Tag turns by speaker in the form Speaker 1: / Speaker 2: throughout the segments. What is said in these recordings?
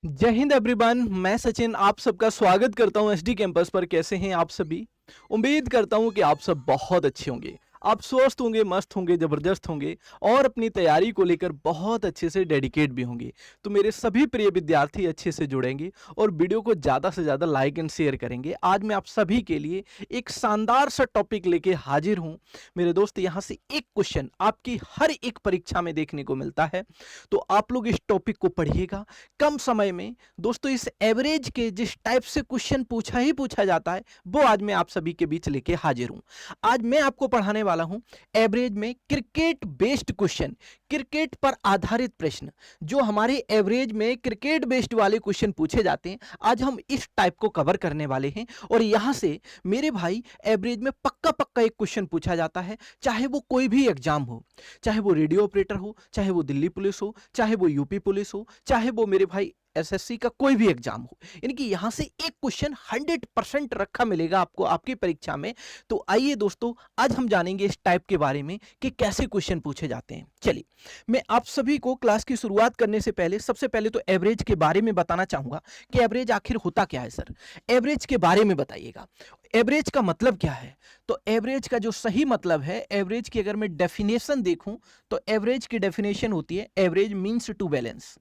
Speaker 1: जय हिंद एवरीवन। मैं सचिन आप सबका स्वागत करता हूं एसडी कैंपस पर। कैसे हैं आप सभी? उम्मीद करता हूं कि आप सब बहुत अच्छे होंगे। आप स्वस्थ होंगे, मस्त होंगे, जबरदस्त होंगे और अपनी तैयारी को लेकर बहुत अच्छे से डेडिकेट भी होंगे। तो मेरे सभी प्रिय विद्यार्थी अच्छे से जुड़ेंगे और वीडियो को ज़्यादा से ज़्यादा लाइक एंड शेयर करेंगे। आज मैं आप सभी के लिए एक शानदार सा टॉपिक लेके हाजिर हूँ। मेरे दोस्त, यहाँ से एक क्वेश्चन आपकी हर एक परीक्षा में देखने को मिलता है, तो आप लोग इस टॉपिक को पढ़िएगा। कम समय में दोस्तों इस एवरेज के जिस टाइप से क्वेश्चन पूछा जाता है वो आज मैं आप सभी के बीच लेके हाजिर हूं। आज मैं आपको पढ़ाने वाला हूं एवरेज में क्रिकेट बेस्ड क्वेश्चन, क्रिकेट पर आधारित प्रश्न। जो हमारे एवरेज में क्रिकेट बेस्ड वाले क्वेश्चन पूछे जाते हैं, आज हम इस टाइप को कवर करने वाले हैं। और यहां से मेरे भाई एवरेज में पक्का पक्का एक क्वेश्चन पूछा जाता है, चाहे वो कोई भी एग्जाम हो, चाहे वो रेडियो ऑपरेटर हो, चाहे वो दिल्ली पुलिस हो, चाहे वो यूपी पुलिस हो, चाहे वो मेरे भाई एसएससी का कोई भी एग्जाम हो। यानी कि यहां से एक क्वेश्चन 100% रखा मिलेगा आपको आपकी परीक्षा में। तो आइए दोस्तों, आज हम जानेंगे इस टाइप के बारे में कि कैसे क्वेश्चन पूछे जाते हैं। चलिए, मैं आप सभी को क्लास की शुरुआत करने से पहले सबसे पहले तो एवरेज के बारे में बताना चाहूंगा कि एवरेज आखिर होता क्या है। सर, एवरेज के बारे में बताइएगा। एवरेज का मतलब क्या है? तो एवरेज का जो सही मतलब है, एवरेज की अगर मैं डेफिनेशन देखूं तो एवरेज की डेफिनेशन होती है, average means to balance.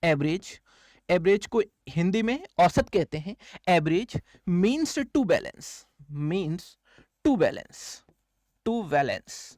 Speaker 1: Average, average को हिंदी में औसत कहते हैं। Average means to balance, means to balance, to balance.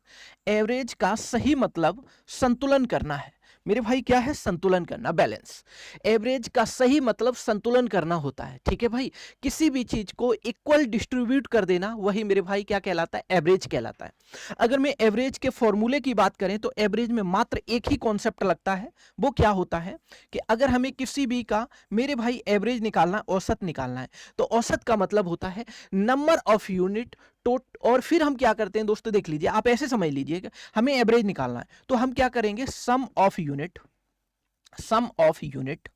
Speaker 1: Average का सही मतलब संतुलन करना है मेरे भाई। क्या है? संतुलन करना, बैलेंस। एवरेज का सही मतलब संतुलन करना होता है, ठीक है भाई। किसी भी चीज को इक्वल डिस्ट्रीब्यूट कर देना, वही मेरे भाई क्या कहलाता है? एवरेज कहलाता है। अगर मैं एवरेज के फॉर्मूले की बात करें तो एवरेज में मात्र एक ही कॉन्सेप्ट लगता है। वो क्या होता है कि अगर हमें किसी भी का मेरे भाई एवरेज निकालना है, औसत निकालना है, तो औसत का मतलब होता है नंबर ऑफ यूनिट और फिर हम क्या करते हैं दोस्तों, देख लीजिए, आप ऐसे समझ लीजिए कि हमें एवरेज निकालना है तो हम क्या करेंगे? Sum of unit, sum of unit,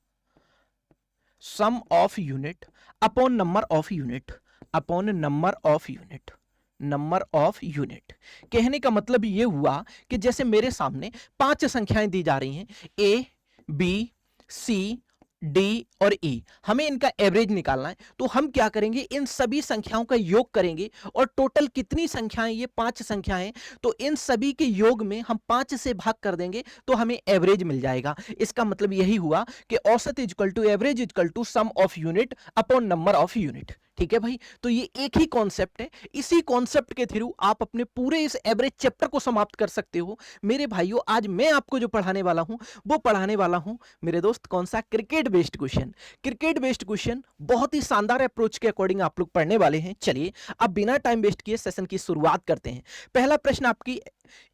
Speaker 1: sum of unit upon number of unit, upon number of unit, number of unit. कहने का मतलब ये हुआ कि जैसे मेरे सामने 5 संख्याएं दी जा रही हैं, ए, बी, सी, डी और ई। हमें इनका एवरेज निकालना है तो हम क्या करेंगे? इन सभी संख्याओं का योग करेंगे और टोटल कितनी संख्याएं? ये 5 संख्याएं। तो इन सभी के योग में हम 5 से भाग कर देंगे तो हमें एवरेज मिल जाएगा। इसका मतलब यही हुआ कि औसत equal to average equal to sum of unit upon number of unit. ठीक है भाई, तो ये एक ही कॉन्सेप्ट है। इसी कॉन्सेप्ट के थ्रू आप अपने पूरे इस एवरेज चैप्टर को समाप्त कर सकते हो। मेरे भाइयों, आज मैं आपको जो पढ़ाने वाला हूं वो पढ़ाने वाला हूं मेरे दोस्त, कौन सा? Cricket based question. Cricket based question बहुत ही शानदार अप्रोच के अकॉर्डिंग आप लोग पढ़ने वाले हैं। चलिए, अब बिना टाइम वेस्ट किए सेशन की शुरुआत करते हैं। पहला प्रश्न आपकी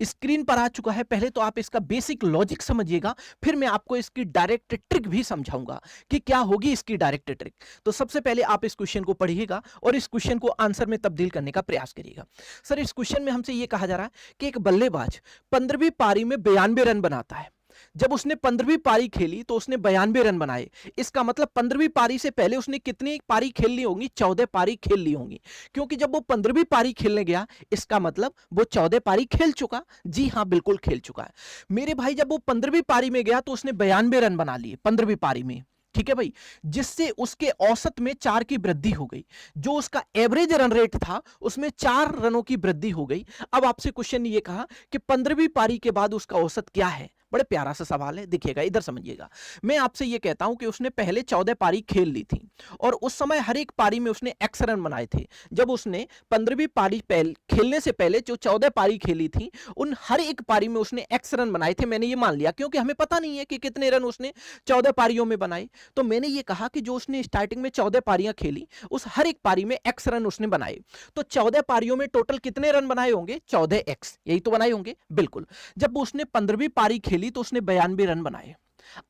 Speaker 1: स्क्रीन पर आ चुका है। पहले तो आप इसका बेसिक लॉजिक समझिएगा, फिर मैं आपको इसकी डायरेक्ट ट्रिक भी समझाऊंगा कि क्या होगी इसकी डायरेक्ट ट्रिक। तो सबसे पहले आप इस क्वेश्चन को पढ़िएगा और इस क्वेश्चन को आंसर में तब्दील करने का प्रयास करिएगा। सर, इस क्वेश्चन में हमसे यह कहा जा रहा है कि एक बल्लेबाज 15वीं पारी में 92 रन बनाता है। जब उसने 15वीं पारी खेली तो उसने 92 रन बनाए। इसका मतलब 15वीं पारी से पहले उसने कितनी पारी खेल ली होंगी? 14 पारी खेल ली होंगी, क्योंकि जब वो 15वीं पारी खेलने गया इसका मतलब वो 14 पारी खेल चुका। जी हाँ, बिल्कुल खेल चुका है मेरे भाई। जब वो 15वीं पारी में गया तो उसने 92 रन बना लिए 15वीं पारी में, ठीक है भाई, जिससे उसके औसत में 4 की वृद्धि हो गई। जो उसका एवरेज रन रेट था उसमें 4 रनों की वृद्धि हो गई। अब आपसे क्वेश्चन ने यह कहा कि 15वीं पारी के बाद उसका औसत क्या है। बड़े प्यारा सा सवाल है, देखिएगा, इधर समझिएगा। मैं आपसे यह कहता हूं कि उसने पहले 14 पारी खेल ली थी और उस समय हर एक पारी में उसने एक्स रन बनाए थे। जब उसने 15वीं पारी खेलने से पहले जो 14 पारी खेली थी उन हर एक पारी में उसने एक्स रन बनाए थे। मैंने ये मान लिया क्योंकि हमें पता नहीं है कि कितने रन उसने 14 पारियों में बनाए। तो मैंने ये कहा कि जो उसने स्टार्टिंग में 14 पारियां खेली उस हर एक पारी में एक्स रन उसने बनाए। तो 14 पारियों में टोटल कितने रन बनाए होंगे? 14 एक्स, यही तो बनाए होंगे, बिल्कुल। जब उसने 15वीं पारी खेली तो उसने 92 रन बनाए।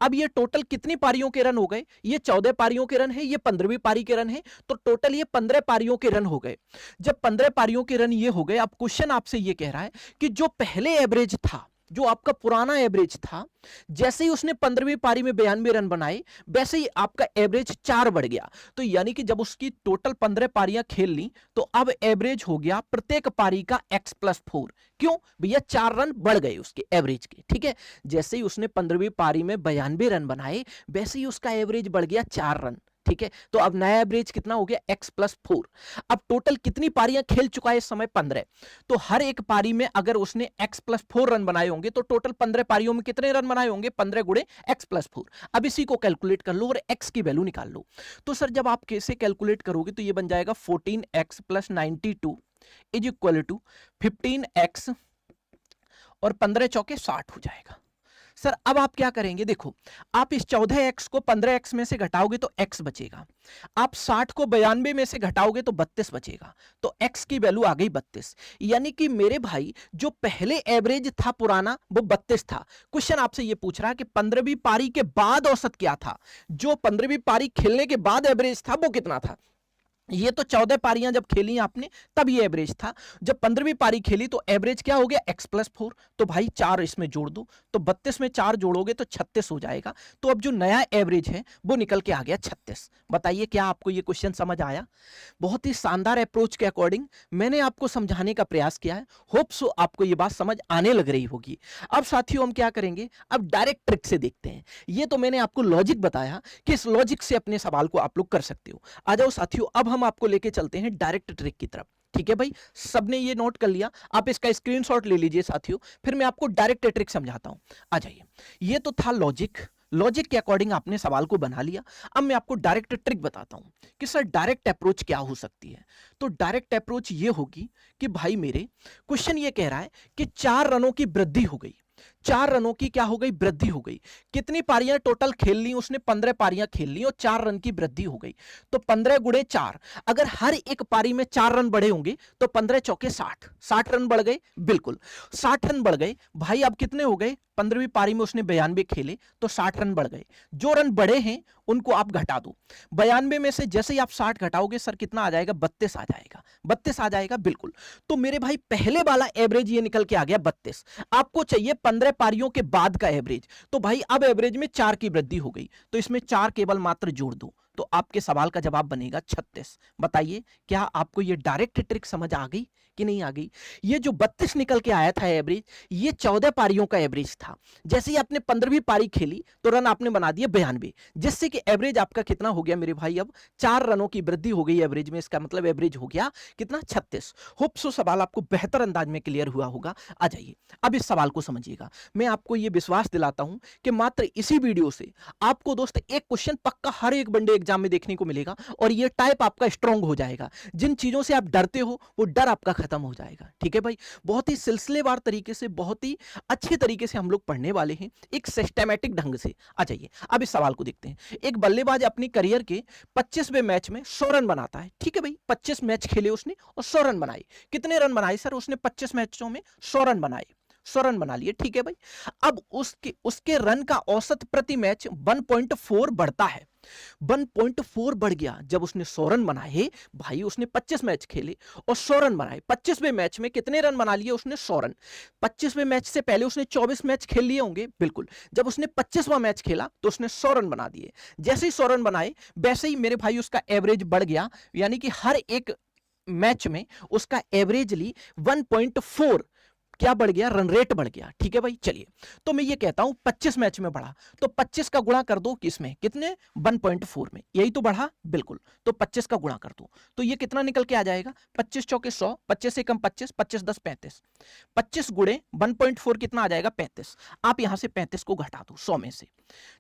Speaker 1: अब ये टोटल कितनी पारियों के रन हो गए? ये 14 पारियों के रन है, ये 15वीं पारी के रन है, तो टोटल ये 15 पारियों के रन हो गए। जब 15 पारियों के रन ये हो गए, अब क्वेश्चन आपसे ये कह रहा है कि जो पहले एवरेज था, जो आपका पुराना एवरेज था, जैसे ही उसने 15वीं पारी में 92 रन बनाए वैसे ही आपका एवरेज 4 बढ़ गया। तो यानी कि जब उसकी टोटल 15 पारियां खेल ली तो अब एवरेज हो गया प्रत्येक पारी का x+4। क्यों भैया? 4 रन बढ़ गए उसके एवरेज के। ठीक है, जैसे ही उसने 15वीं पारी में 92 रन बनाए वैसे ही उसका एवरेज बढ़ गया 4 रन। ठीक है, तो अब नया एवरेज कितना हो गया? x+4। अब टोटल कितनी पारियां खेल चुका है इस समय? 15। तो हर एक पारी में अगर उसने x+4 रन बनाए होंगे तो टोटल 15 पारियों में कितने रन बनाए होंगे? 15 गुणे x+4। अब इसी को कैलकुलेट कर लो और x की वैल्यू निकाल लो। तो सर जब आप कैसे कैलकुलेट करोगे तो ये बन जाएगा 14x + 92 is equal to 15x और 15 चौके 60 हो जाएगा। सर अब आप क्या करेंगे? देखो, आप इस 14x को 15x में से घटाओगे तो x बचेगा, आप 60 को 92 में से घटाओगे तो 32 बचेगा, तो x की वैल्यू आ गई 32। यानी कि मेरे भाई जो पहले एवरेज था पुराना वो 32 था। क्वेश्चन आपसे ये पूछ रहा है कि 15वीं पारी के बाद औसत क्या था, जो 15वीं पारी खेलने के बाद एवरेज था वो कितना था। ये तो 14 पारियां जब खेली आपने तब ये एवरेज था, जब 15वीं पारी खेली तो एवरेज क्या हो गया? x+4। तो भाई 4 इसमें जोड़ दो, तो 32 में 4 जोड़ोगे तो 36 हो जाएगा। तो अब जो नया एवरेज है वो निकल के आ गया 36। बताइए क्या आपको ये क्वेश्चन समझ आया? बहुत ही शानदार अप्रोच के अकॉर्डिंग मैंने आपको समझाने का प्रयास किया है। होप सो आपको ये बात समझ आने लग रही होगी। अब साथियों हम क्या करेंगे? अब डायरेक्ट ट्रिक से देखते हैं। ये तो मैंने आपको लॉजिक बताया कि इस लॉजिक से अपने सवाल को आप लोग कर सकते हो। आ जाओ साथियों, अब हम आपको लेके चलते हैं डायरेक्ट ट्रिक की तरफ। ठीक है भाई, सबने ये नोट कर लिया? आप इसका स्क्रीनशॉट ले लीजिए साथियों, फिर मैं आपको डायरेक्ट ट्रिक समझाता हूं। आ जाइए, ये तो था लॉजिक, लॉजिक के अकॉर्डिंग आपने सवाल को बना लिया। अब मैं आपको डायरेक्ट ट्रिक बताता हूं कि सर डायरेक्ट अप्रोच क्या हो सकती है। तो डायरेक्ट अप्रोच ये होगी कि भाई मेरे क्वेश्चन ये कह रहा है कि 4 रनों की वृद्धि हो गई, 4 रनों की क्या हो गई? वृद्धि हो गई। कितनी पारियां टोटल खेल ली उसने? 15 पारियां खेल ली और 4 रन की वृद्धि हो गई। तो 15 गुणे 4, अगर हर एक पारी में 4 रन बढ़े होंगे तो 15 चौके 60, 60 रन बढ़ गए। बिल्कुल 60 रन बढ़ गए। भाई अब कितने हो गए? 15वीं पारी में उसने 92 खेले तो 60 रन बढ़ गए। जो रन बढ़े हैं उनको आप घटा दो। 92 में से जैसे ही आप 60 घटाओगे सर कितना आ जाएगा? 32 आ जाएगा। 32 आ जाएगा बिल्कुल। तो मेरे भाई पहले वाला एवरेज ये निकल के आ गया 32। आपको चाहिए 15 पारियों के बाद का एवरेज। तो भाई अब एवरेज में 4 की वृद्धि हो गई, तो इसमें 4 केवल मात्र जोड़ दो, तो आपके सवाल का जवाब बनेगा 36। बताइए क्या आपको ये डायरेक्ट ट्रिक समझ आ गई कि नहीं आ गई? ये जो 32 निकल के आया था एवरेज, ये 14 पारियों का एवरेज था। जैसे ही आपने 15वीं पारी खेली तो रन आपने बना दिए 92, जिससे कि एवरेज आपका कितना हो गया मेरे भाई? अब 4 रनों की वृद्धि हो गई एवरेज में, इसका मतलब एवरेज हो गया कितना? 36। होप सो सवाल आपको बेहतर अंदाज में क्लियर हुआ होगा। आ जाइए अब इस सवाल को समझिएगा। मैं आपको ये विश्वास दिलाता हूं कि मात्र इसी वीडियो से आपको दोस्त एक क्वेश्चन पक्का हर एक वनडे एग्जाम में देखने को मिलेगा और ये टाइप आपका स्ट्रांग हो जाएगा। जिन चीजों से आप डरते हो वो डर आपका खत्म हो जाएगा। ठीक है भाई, बहुत ही सिलसिलेवार तरीके से, बहुत ही अच्छे तरीके से हम लोग पढ़ने वाले हैं, एक सिस्टमैटिक ढंग से। आ जाइए अब इस सवाल को देखते हैं। एक बल्लेबाज अपनी करियर के 25वें मैच में 100 रन बनाता है। ठीक है भाई, 25 मैच खेले उसने और 100 रन बनाए। कितने रन बनाए सर? उसने 25 मैचों में 100 रन बनाए, 100 रन बना लिए। ठीक है भाई, अब उसके उसके रन का औसत प्रति मैच 1.4 बढ़ता है। 1.4 बढ़ गया जब उसने 100 रन बनाए। भाई उसने 25 मैच खेले और 100 रन बनाए। 25वें मैच में कितने रन बना लिए उसने? 100 रन। 25वें मैच से पहले उसने 24 मैच खेल लिए होंगे। बिल्कुल, जब उसने 25वां मैच खेला तो उसने 100 रन बना दिए। जैसे ही 100 रन बनाए वैसे ही मेरे भाई उसका एवरेज बढ़ गया, यानी कि हर एक मैच में उसका एवरेजली 1.4 क्या बढ़ गया? रन रेट बढ़ गया। ठीक है भाई, चलिए तो मैं ये कहता हूं 25 मैच में बढ़ा तो 25 का गुणा कर दो किसमें? कितने? 1.4 में। यही तो बढ़ा। बिल्कुल, तो 25 का गुणा कर दो तो ये कितना निकल के आ जाएगा? 25 चौके 100, 25 से कम 25, 25 10 35, 25 गुणे 1.4 कितना आ जाएगा? 35। आप यहां से 35 को घटा दो 100 में से।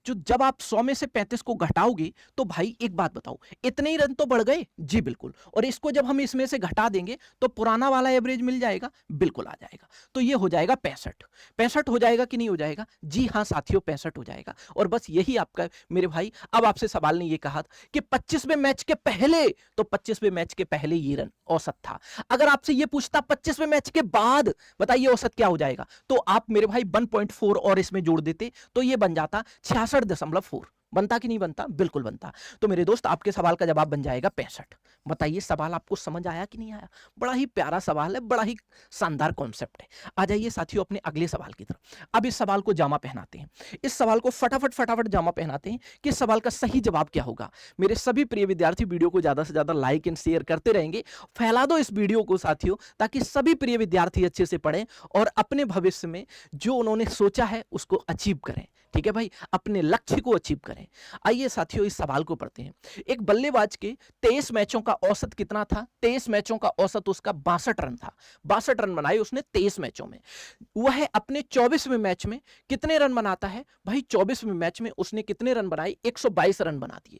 Speaker 1: जो जब आप 100 में से 35 को घटाओगे तो भाई एक बात बताओ, इतने ही रन तो बढ़ गए। जी बिल्कुल, और इसको जब हम इसमें से घटा देंगे तो पुराना वाला एवरेज मिल जाएगा। बिल्कुल आ जाएगा, तो ये हो जाएगा 65। 65 हो जाएगा कि नहीं हो जाएगा? जी हाँ साथियों, 65 हो जाएगा। और बस यही आपका मेरे भाई, अब आपसे सवाल ने ये कहा कि 25वें मैच के पहले, तो 25वें मैच के पहले ये रन औसत था। अगर आपसे ये पूछता 25वें मैच के बाद, बताइए औसत क्या हो जाएगा? तो आप मेरे भाई 1.4 और इसमें जोड़ देते तो ये बन जाता 66.4। बनता कि नहीं बनता? बिल्कुल बनता। तो मेरे दोस्त आपके सवाल का जवाब बन जाएगा 65। बताइए सवाल आपको समझ आया कि नहीं आया? बड़ा ही प्यारा सवाल है, बड़ा ही शानदार कॉन्सेप्ट है। आ जाइए साथियों अपने अगले सवाल की तरफ। अब इस सवाल को जामा पहनाते हैं, इस सवाल को फटाफट फटाफट जामा पहनाते हैं कि इस सवाल का सही जवाब क्या होगा। मेरे सभी प्रिय विद्यार्थी वीडियो को ज्यादा से ज्यादा लाइक एंड शेयर करते रहेंगे, फैला दो इस वीडियो को साथियों, ताकि सभी प्रिय विद्यार्थी अच्छे से पढ़ें और अपने भविष्य में जो उन्होंने सोचा है उसको अचीव करें। ठीक है भाई, अपने लक्ष्य को अचीव करें। आइए साथियों इस सवाल को पढ़ते हैं। एक बल्लेबाज के 23 मैचों का औसत कितना था? 23 मैचों का औसत उसका 62 रन था। 62 रन बनाए उसने 23 मैचों में। वह अपने 24वें मैच में कितने रन बनाता है? भाई 24वें मैच में उसने कितने रन बनाए? 122 रन बना दिए।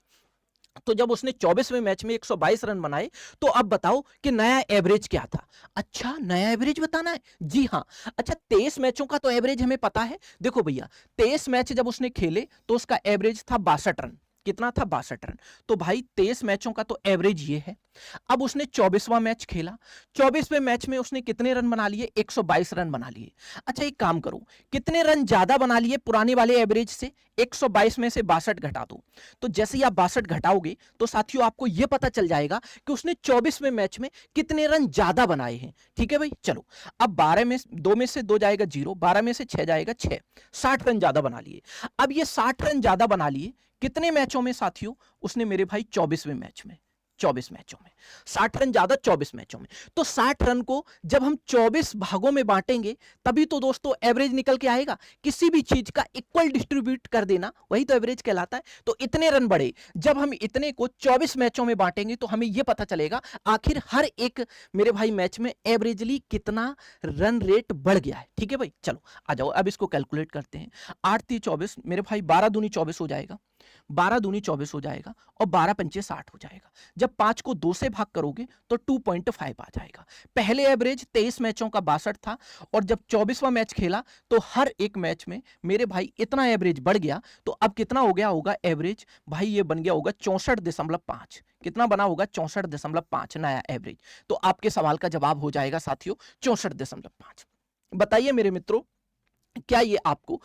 Speaker 1: तो जब उसने 24वें मैच में 122 रन बनाए, तो अब बताओ कि नया एवरेज क्या था? अच्छा, नया एवरेज बताना है? जी हां। अच्छा, 23 मैचों का तो एवरेज हमें पता है। देखो भैया, 23 मैच जब उसने खेले तो उसका एवरेज था 62 रन। कितना था? 62 रन। तो भाई 23 मैचों का तो एवरेज ये है। अब उसने 24वां मैच खेला, 24वें मैच में उसने कितने रन बना लिए? 122 रन बना लिए। अच्छा एक काम करो, कितने रन ज्यादा बना लिए पुराने वाले एवरेज से? 122 में से 62 घटा दो। तो जैसे ही आप 62 घटाओगे तो साथियों आपको यह पता चल जाएगा कि उसने 24वें मैच में कितने रन ज्यादा बनाए हैं। ठीक है भाई, चलो अब 12 में 2 में से 2 जाएगा 0, 12 में से 6 जाएगा 6, 60 रन ज्यादा बना लिए। अब ये 60 रन ज्यादा बना लिए कितने मैचों में साथियों? उसने मेरे भाई 24वें मैच में, 24 मैचों में 60 रन ज्यादा 24 मैचों में। तो 60 रन को जब हम 24 भागों में बांटेंगे तभी तो दोस्तों एवरेज निकल के आएगा। किसी भी चीज का इक्वल डिस्ट्रीब्यूट कर देना वही तो एवरेज कहलाता है। तो इतने रन बढ़े, जब हम इतने को 24 मैचों में बांटेंगे तो हमें यह पता चलेगा आखिर हर एक मेरे भाई मैच में एवरेजली कितना रन रेट बढ़ गया है। ठीक है भाई, चलो आ जाओ अब इसको कैलकुलेट करते हैं। 8 3 24 मेरे भाई, 12 दूनी 24 हो जाएगा, 12 दूनी 24 हो जाएगा और 12 पंचे 60 हो जाएगा। जब 5 को 2 से भाग करोगे तो 2.5 आ जाएगा। पहले एवरेज 23 मैचों का 62 था और जब 24वां मैच खेला तो हर एक मैच में मेरे भाई इतना एवरेज बढ़ गया। तो अब कितना हो गया होगा एवरेज? भाई ये बन गया होगा 64.5। कितना बना होगा? 64.5 नया एवरेज। तो आपके सवाल का जवाब हो जाएगा साथियों 64.5। बताइए मेरे मित्रों, क्या ये आपको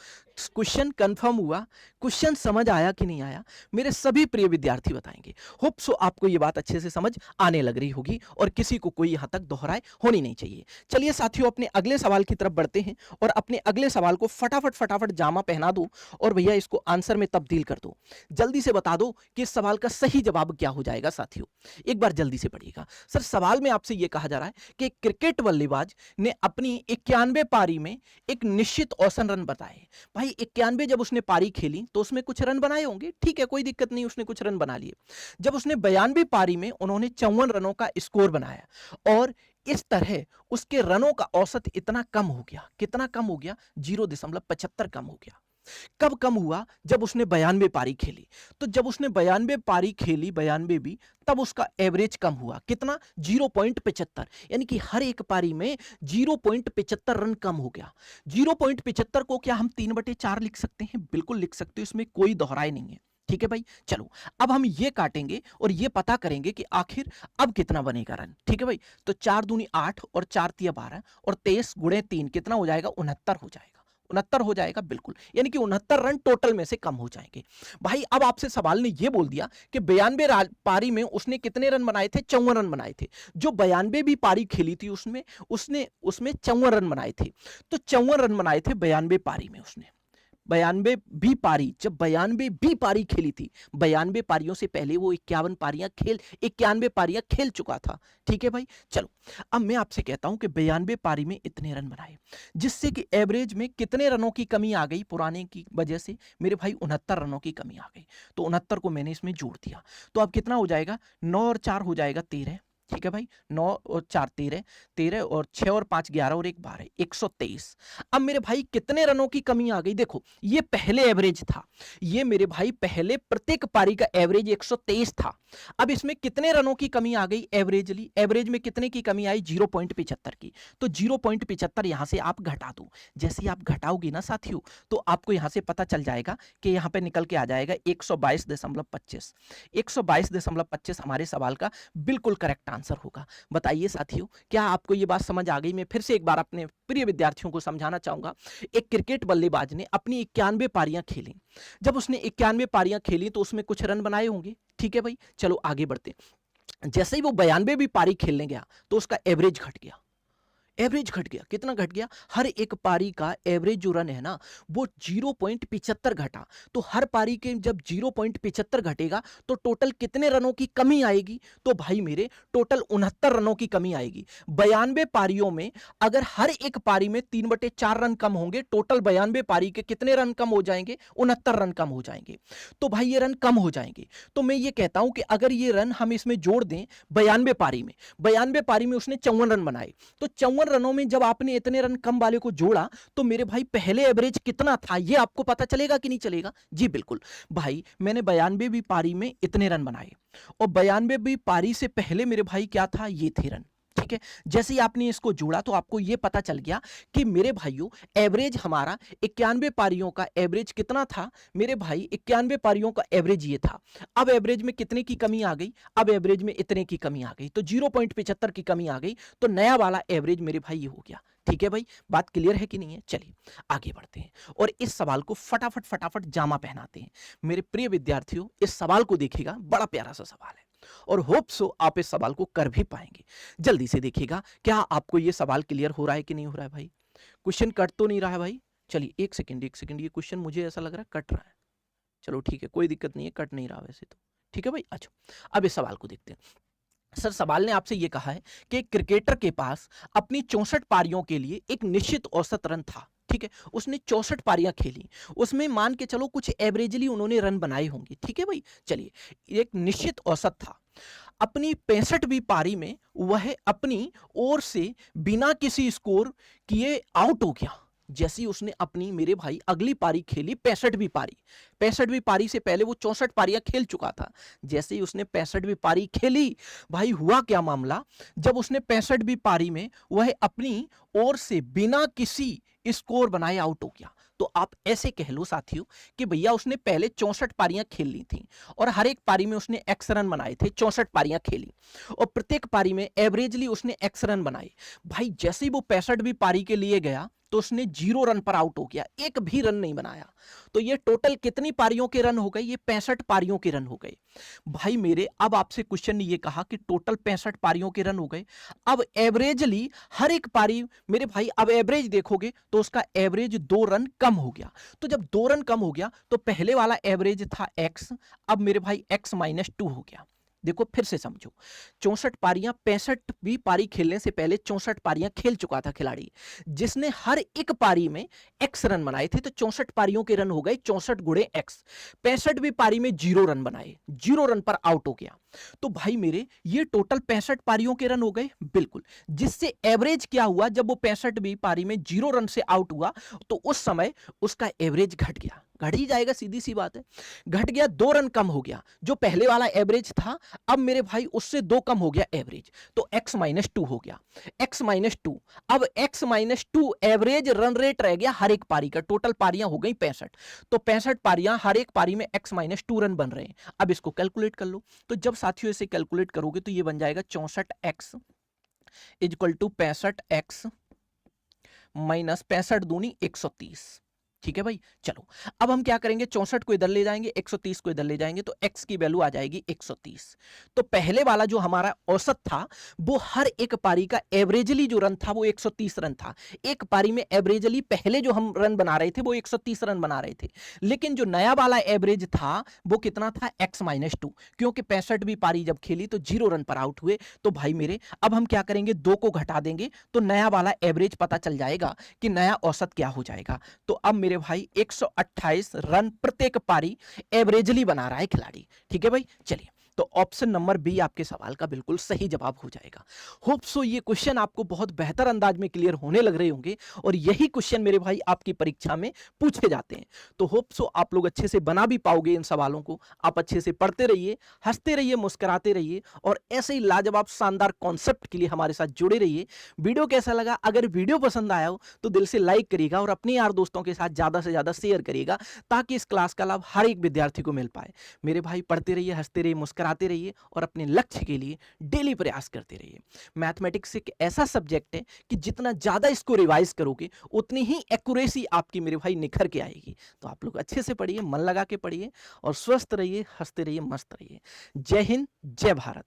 Speaker 1: क्वेश्चन कंफर्म हुआ? क्वेश्चन समझ आया कि नहीं आया? मेरे सभी प्रिय विद्यार्थी बताएंगे। होप सो आपको ये बात अच्छे से समझ आने लग रही होगी और किसी को कोई यहां तक दोहराए होनी नहीं चाहिए। चलिए साथियों अपने अगले सवाल की तरफ बढ़ते हैं और अपने अगले सवाल को फटाफट फटाफट जामा पहना दो और भैया इसको आंसर में तब्दील कर दो। जल्दी से बता दो कि इस सवाल का सही जवाब क्या हो जाएगा। साथियों एक बार जल्दी से पढ़िएगा। सर सवाल में आपसे यह कहा जा रहा है कि क्रिकेट बल्लेबाज ने अपनी 91 पारी में एक निश्चित औसत रन बताए। भाई 91 जब उसने पारी खेली तो उसमें कुछ रन बनाए होंगे, ठीक है कोई दिक्कत नहीं, उसने कुछ रन बना लिए। जब उसने 92 पारी में उन्होंने 54 रनों का स्कोर बनाया और इस तरह उसके रनों का औसत इतना कम हो गया। कितना कम हो गया? 0.75 कम हो गया। कब कम हुआ? जब उसने 92 पारी खेली। तो जब उसने 92 पारी खेली, 92 भी, तब उसका एवरेज कम हुआ। कितना? 0.75। यानी कि हर एक पारी में 0.75 रन कम हो गया। 0.75 को क्या हम 3/4 लिख सकते हैं? बिल्कुल लिख सकते हो, इसमें कोई दोहराई नहीं है। ठीक है भाई, चलो अब हम ये काटेंगे और ये पता करेंगे कि आखिर अब कितना बनेगा रन। ठीक है भाई, तो 4 दूनी 8 और 4 तिया 12 और 23 गुणे 3 कितना हो जाएगा? 69 हो जाएगा। 69 हो जाएगा बिल्कुल, यानी कि 69 रन टोटल में से कम हो जाएंगे। भाई अब आपसे सवाल ने यह बोल दिया कि 92 पारी में उसने कितने रन बनाए थे? 54 रन बनाए थे। जो 92 भी पारी खेली थी उसमें उसने उसमें 54 रन बनाए थे। तो 54 रन बनाए थे 92 पारी में उसने। 92 भी पारी, जब 92 भी पारी खेली थी, 92 पारियों से पहले वो 91 पारियां खेल चुका था। ठीक है भाई, चलो अब मैं आपसे कहता हूं कि 92 पारी में इतने रन बनाए, जिससे कि एवरेज में कितने रनों की कमी आ गई पुराने की वजह से? मेरे भाई 69 रनों की कमी आ गई। तो 69 को मैंने इसमें जोड़ दिया, तो अब कितना हो जाएगा? 9 और 4 हो जाएगा 13। ठीक है भाई, 9 और 4 13, 13 और 6 और 5 11 और 1 12, 123। अब मेरे भाई कितने रनों की कमी आ गई? देखो ये पहले एवरेज था, ये मेरे भाई पहले प्रत्येक पारी का एवरेज 123 था। अब इसमें कितने रनों की कमी आ गई एवरेजली? एवरेज में कितने की कमी आई? 0.75 की। तो 0.75 यहां से आप घटा दो। जैसे ही आप घटाओगे ना साथियों, तो आपको यहां से पता चल जाएगा कि यहां पे निकल के आ जाएगा 122.25। 122.25 हमारे सवाल का बिल्कुल करेक्ट आंसर होगा। बताइए साथियों, क्या आपको यह बात समझ आ गई? मैं फिर से एक बार अपने प्रिय विद्यार्थियों को समझाना चाहूंगा। एक क्रिकेट बल्लेबाज ने अपनी 91 पारियां खेली। जब उसने 91 पारियां खेली तो उसमें कुछ रन बनाए होंगे। ठीक है भाई, चलो आगे बढ़ते हैं। जैसे ही वो 92 भी पारी खेलने गया तो उसका एवरेज घट गया। एवरेज घट गया, कितना घट गया? हर एक पारी का एवरेज जो रन है ना वो 0.75 घटा। तो हर पारी के जब 0.75 घटेगा तो टोटल कितने रनों की कमी आएगी? तो भाई मेरे टोटल 69 रनों की कमी आएगी। 92 पारियों में अगर हर एक पारी में 3/4 रन कम होंगे, टोटल 92 पारी के कितने रन कम हो जाएंगे? 69 रन कम हो जाएंगे। तो भाई ये रन कम हो जाएंगे। तो मैं ये कहता हूं कि अगर ये रन हम इसमें जोड़ दें 92 पारी में, 92 पारी में उसने 54 रन बनाए, तो 54 रनों में जब आपने इतने रन कम वाले को जोड़ा तो मेरे भाई पहले एवरेज कितना था ये आपको पता चलेगा कि नहीं चलेगा? जी बिल्कुल। भाई मैंने 92वीं पारी में इतने रन बनाए और 92वीं पारी से पहले मेरे भाई क्या था? ये थे रन। ठीक है, जैसे ही आपने इसको जोड़ा तो आपको यह पता चल गया कि मेरे भाइयों एवरेज हमारा 91 पारियों का एवरेज कितना था? मेरे भाई 91 पारियों का एवरेज ये था। अब एवरेज में कितने की कमी आ गई? अब एवरेज में इतने की कमी आ गई, तो 0.75 की कमी आ गई। तो नया वाला एवरेज मेरे भाई ये हो गया। ठीक है भाई, बात क्लियर है कि नहीं है? चलिए आगे बढ़ते हैं और इस सवाल को फटाफट फटाफट जामा पहनाते हैं। मेरे प्रिय विद्यार्थियों, इस सवाल को देखिएगा, बड़ा प्यारा सा सवाल है और होप सो आप इस सवाल को कर भी पाएंगे। जल्दी से देखिएगा, क्या आपको यह सवाल क्लियर हो रहा है कि नहीं हो रहा है? भाई क्वेश्चन कट तो नहीं रहा है भाई? चलिए एक सेकंड, ये क्वेश्चन मुझे ऐसा लग रहा है कट रहा है। चलो ठीक है, कोई दिक्कत नहीं है, कट नहीं रहा वैसे तो। ठीक है भाई, अच्छा अब इस सवाल को देखते हैं। सर सवाल ने आपसे यह कहा है कि क्रिकेटर के पास अपनी 64 पारियों के लिए एक निश्चित औसत रन था। ठीक है, उसने 64 पारियां खेली, उसमें मान के चलो कुछ एवरेजली उन्होंने रन बनाए होंगे। ठीक है भाई, चलिए एक निश्चित औसत था। अपनी 65वीं पारी में वह अपनी ओर से बिना किसी स्कोर किए आउट हो गया। जैसी उसने अपनी मेरे भाई अगली पारी खेली 65वीं पारी, 65वीं पारी से पहले वो 64 पारियां खेल चुका था। जैसे ही उसने 65वीं पारी खेली, भाई हुआ क्या मामला? जब उसने 65वीं पारी में वह अपनी ओर से बिना किसी स्कोर बनाए आउट हो गया। तो आप ऐसे कह लो साथियों कि भैया उसने पहले 64 पारियां खेल ली थी और हर एक पारी में उसने एक्स रन बनाए थे। 64 पारियां खेली और प्रत्येक पारी में एवरेजली उसने एक्स रन बनाए। भाई जैसे ही वो 65वीं पारी के लिए गया तो उसने 0 रन पर आउट हो गया, एक भी रन नहीं बनाया। तो ये टोटल कितनी पारियों के रन हो गए? ये 65 पारियों के रन हो गए। भाई मेरे अब आपसे क्वेश्चन ने ये कहा कि टोटल 65 पारियों के रन हो गए। अब एवरेजली हर एक पारी मेरे भाई, अब एवरेज देखोगे तो उसका एवरेज 2 रन कम हो गया। तो जब 2 रन कम हो गया तो पहले वाला एवरेज था x, अब मेरे भाई x-2 हो गया। देखो फिर से समझो, 64 पारियां, 65वीं पारी खेलने से पहले 64 पारियां खेल चुका था खिलाड़ी, जिसने हर एक पारी में एक्स रन बनाए थे। तो 64 पारियों के रन हो गए 64 गुणे एक्स। 65वीं पारी में 0 रन बनाए, 0 रन पर आउट हो गया। तो भाई मेरे ये टोटल 65 पारियों के रन हो गए। बिल्कुल, जिससे एवरेज क्या हुआ? जब वो 65वीं पारी में 0 रन से आउट हुआ तो उस समय उसका एवरेज घट गया, घट ही जाएगा, सीधी सी बात है। घट गया, 2 रन कम हो गया। जो पहले वाला एवरेज था अब मेरे भाई उससे 2 कम हो गया एवरेज, तो x-2 हो गया। x-2, अब x-2 एवरेज रन रेट रह गया हर एक पारी का। टोटल पारियां हो गई 65, तो 65 पारियां, हर एक पारी में x-2 रन बन रहे हैं। अब इसको कैलकुलेट कर लो। तो जब साथियों इसे कैलकुलेट करोगे तो ये बन जाएगा 64x equal to 65x minus 65 दूनी 130। ठीक है भाई, चलो अब हम क्या करेंगे? 64 को इधर ले जाएंगे, 130 को इधर ले जाएंगे, तो x की वैल्यू आ जाएगी 130। तो पहले वाला जो हमारा औसत था वो हर एक पारी का एवरेजली जो रन था वो 130 रन था। एक पारी में एवरेजली पहले जो हम रन बना रहे थे वो 130 रन बना रहे थे, लेकिन जो नया वाला एवरेज था वो कितना था? x-2, क्योंकि 65वीं पारी जब खेली तो 0 रन पर आउट हुए। तो भाई मेरे अब हम क्या करेंगे? 2 को घटा देंगे तो नया वाला एवरेज पता चल जाएगा कि नया औसत क्या हो जाएगा। तो अब मेरे भाई 128 रन प्रत्येक पारी एवरेजली बना रहा है खिलाड़ी। ठीक है भाई, चलिए तो ऑप्शन नंबर बी आपके सवाल का बिल्कुल सही जवाब हो जाएगा। होप सो ये क्वेश्चन आपको बहुत बेहतर अंदाज में क्लियर होने लग रहे होंगे और यही क्वेश्चन मेरे भाई आपकी परीक्षा में पूछे जाते हैं। तो होप सो आप लोग अच्छे से बना भी पाओगे इन सवालों को। आप अच्छे से पढ़ते रहिए, हंसते रहिए, मुस्कुराते रहिए और ऐसे ही लाजवाब शानदार कॉन्सेप्ट के लिए हमारे साथ जुड़े रहिए। वीडियो कैसा लगा? अगर वीडियो पसंद आया हो तो दिल से लाइक करिएगा और अपने यार दोस्तों के साथ ज्यादा से ज्यादा शेयर करिएगा ताकि इस क्लास का लाभ हर एक विद्यार्थी को मिल पाए। मेरे भाई पढ़ते रहिए, हंसते रहिए, मुस्कुराते रहिए और अपने लक्ष्य के लिए डेली प्रयास करते रहिए। मैथमेटिक्स एक ऐसा सब्जेक्ट है कि जितना ज्यादा इसको रिवाइज करोगे उतनी ही एक्यूरेसी आपकी मेरे भाई निखर के आएगी। तो आप लोग अच्छे से पढ़िए, मन लगा के पढ़िए और स्वस्थ रहिए, हंसते रहिए, मस्त रहिए। जय हिंद, जय भारत।